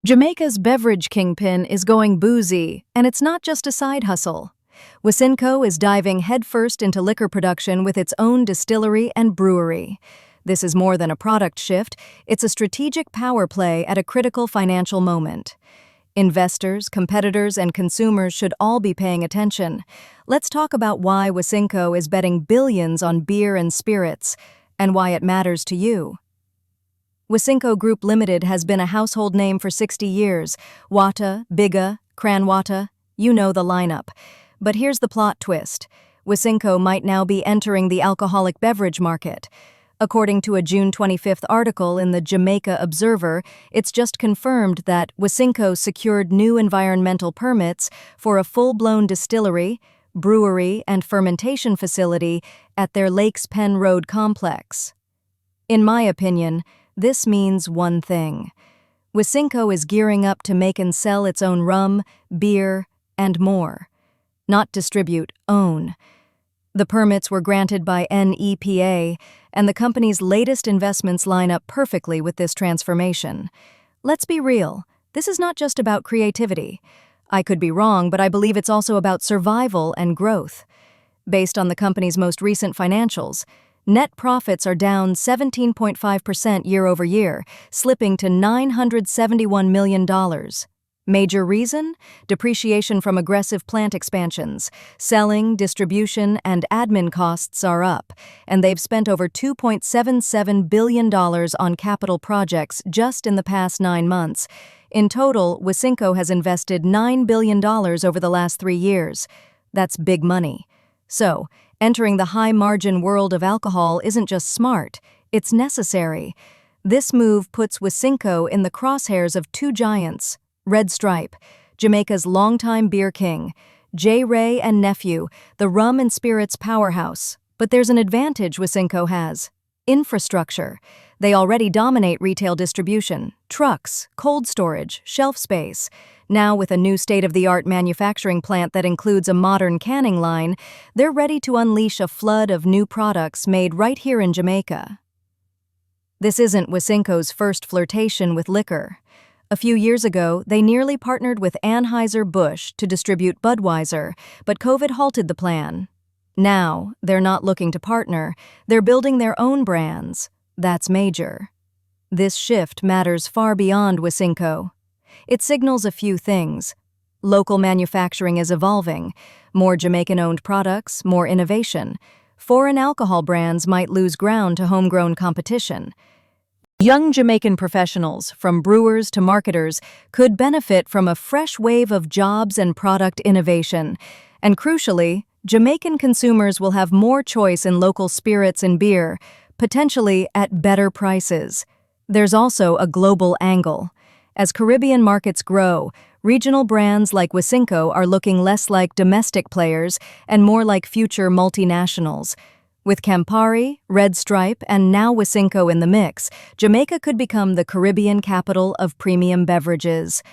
Jamaica's beverage kingpin is going boozy, and it's not just a side hustle. Wisynco is diving headfirst into liquor production with its own distillery and brewery. This is more than a product shift, it's a strategic power play at a critical financial moment. Investors, competitors, and consumers should all be paying attention. Let's talk about why Wisynco is betting billions on beer and spirits, and why it matters to you. Wisynco Group Limited has been a household name for 60 years. Wata, Bigga, Cranwata, you know the lineup. But here's the plot twist. Wisynco might now be entering the alcoholic beverage market. According to a June 25th article in the Jamaica Observer, it's just confirmed that Wisynco secured new environmental permits for a full-blown distillery, brewery, and fermentation facility at their Lakes Penn Road complex. In my opinion, this means one thing. Wisynco is gearing up to make and sell its own rum, beer, and more. Not distribute, own. The permits were granted by NEPA, and the company's latest investments line up perfectly with this transformation. Let's be real, this is not just about creativity. I could be wrong, but I believe it's also about survival and growth. Based on the company's most recent financials, net profits are down 17.5% year-over-year, slipping to $971 million. Major reason? Depreciation from aggressive plant expansions. Selling, distribution, and admin costs are up, and they've spent over $2.77 billion on capital projects just in the past 9 months. In total, Wisynco has invested $9 billion over the last 3 years. That's big money. So, entering the high-margin world of alcohol isn't just smart, it's necessary. This move puts Wisynco in the crosshairs of two giants. Red Stripe, Jamaica's longtime beer king, J. Ray and Nephew, the rum and spirits powerhouse. But there's an advantage Wisynco has. Infrastructure. They already dominate retail distribution, trucks, cold storage, shelf space. Now with a new state-of-the-art manufacturing plant that includes a modern canning line, they're ready to unleash a flood of new products made right here in Jamaica. This isn't Wisynco's first flirtation with liquor. A few years ago, they nearly partnered with Anheuser-Busch to distribute Budweiser, but COVID halted the plan. Now, they're not looking to partner, they're building their own brands. That's major. This shift matters far beyond Wisynco. It signals a few things. Local manufacturing is evolving. More Jamaican-owned products, more innovation. Foreign alcohol brands might lose ground to homegrown competition. Young Jamaican professionals, from brewers to marketers, could benefit from a fresh wave of jobs and product innovation. And crucially, Jamaican consumers will have more choice in local spirits and beer, potentially at better prices. There's also a global angle. As Caribbean markets grow, regional brands like Wisynco are looking less like domestic players and more like future multinationals. With Campari, Red Stripe, and now Wisynco in the mix, Jamaica could become the Caribbean capital of premium beverages.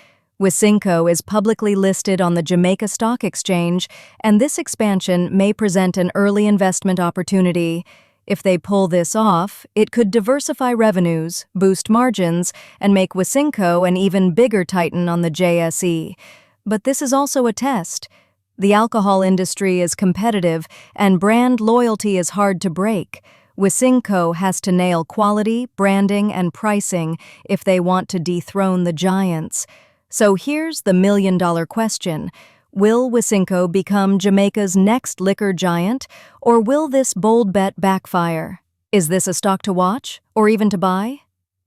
Wisynco is publicly listed on the Jamaica Stock Exchange, and this expansion may present an early investment opportunity. If they pull this off, it could diversify revenues, boost margins, and make Wisynco an even bigger titan on the JSE. But this is also a test. The alcohol industry is competitive, and brand loyalty is hard to break. Wisynco has to nail quality, branding, and pricing if they want to dethrone the giants. So here's the million-dollar question. Will Wisynco become Jamaica's next liquor giant, or will this bold bet backfire? Is this a stock to watch, or even to buy?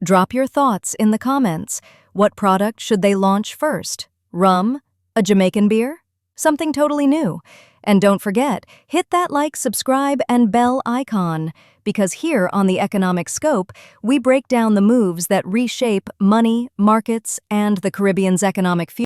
Drop your thoughts in the comments. What product should they launch first? Rum? A Jamaican beer? Something totally new. And don't forget, hit that like, subscribe, and bell icon, because here on The Economic Scope, we break down the moves that reshape money, markets, and the Caribbean's economic future.